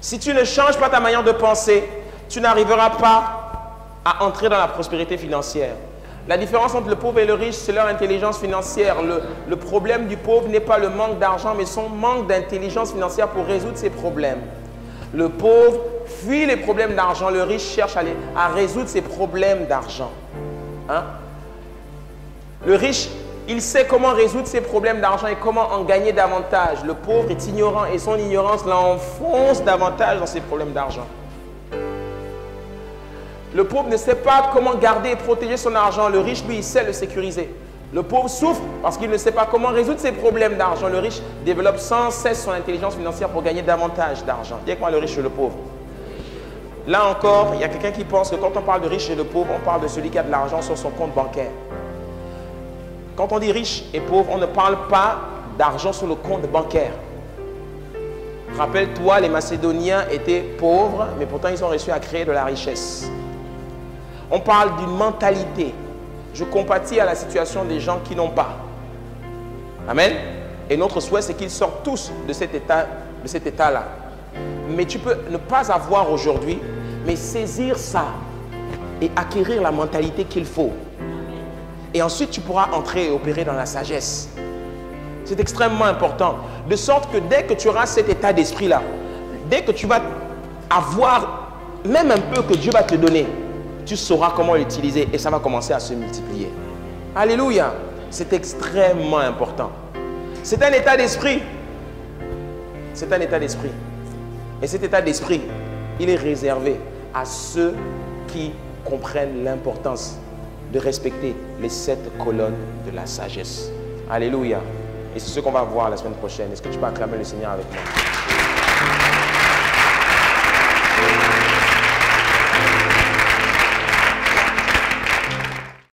Si tu ne changes pas ta manière de penser, tu n'arriveras pas à entrer dans la prospérité financière. La différence entre le pauvre et le riche, c'est leur intelligence financière. Le problème du pauvre n'est pas le manque d'argent, mais son manque d'intelligence financière pour résoudre ses problèmes. Le pauvre fuit les problèmes d'argent, le riche cherche à résoudre ses problèmes d'argent. Hein? Le riche, il sait comment résoudre ses problèmes d'argent et comment en gagner davantage. Le pauvre est ignorant et son ignorance l'enfonce davantage dans ses problèmes d'argent. Le pauvre ne sait pas comment garder et protéger son argent. Le riche, lui, il sait le sécuriser. Le pauvre souffre parce qu'il ne sait pas comment résoudre ses problèmes d'argent. Le riche développe sans cesse son intelligence financière pour gagner davantage d'argent. Dis avec moi le riche et le pauvre. Là encore, il y a quelqu'un qui pense que quand on parle de riche et de pauvre, on parle de celui qui a de l'argent sur son compte bancaire. Quand on dit riche et pauvre, on ne parle pas d'argent sur le compte bancaire. Rappelle-toi, les Macédoniens étaient pauvres, mais pourtant ils ont réussi à créer de la richesse. On parle d'une mentalité. Je compatis à la situation des gens qui n'ont pas. Amen. Et notre souhait, c'est qu'ils sortent tous de cet état-là. Mais tu peux ne pas avoir aujourd'hui, mais saisir ça et acquérir la mentalité qu'il faut. Et ensuite, tu pourras entrer et opérer dans la sagesse. C'est extrêmement important. De sorte que dès que tu auras cet état d'esprit-là, dès que tu vas avoir même un peu que Dieu va te donner, tu sauras comment l'utiliser et ça va commencer à se multiplier. Alléluia. C'est extrêmement important. C'est un état d'esprit. C'est un état d'esprit. Et cet état d'esprit, il est réservé à ceux qui comprennent l'importance de respecter les 7 colonnes de la sagesse. Alléluia. Et c'est ce qu'on va voir la semaine prochaine. Est-ce que tu peux acclamer le Seigneur avec moi?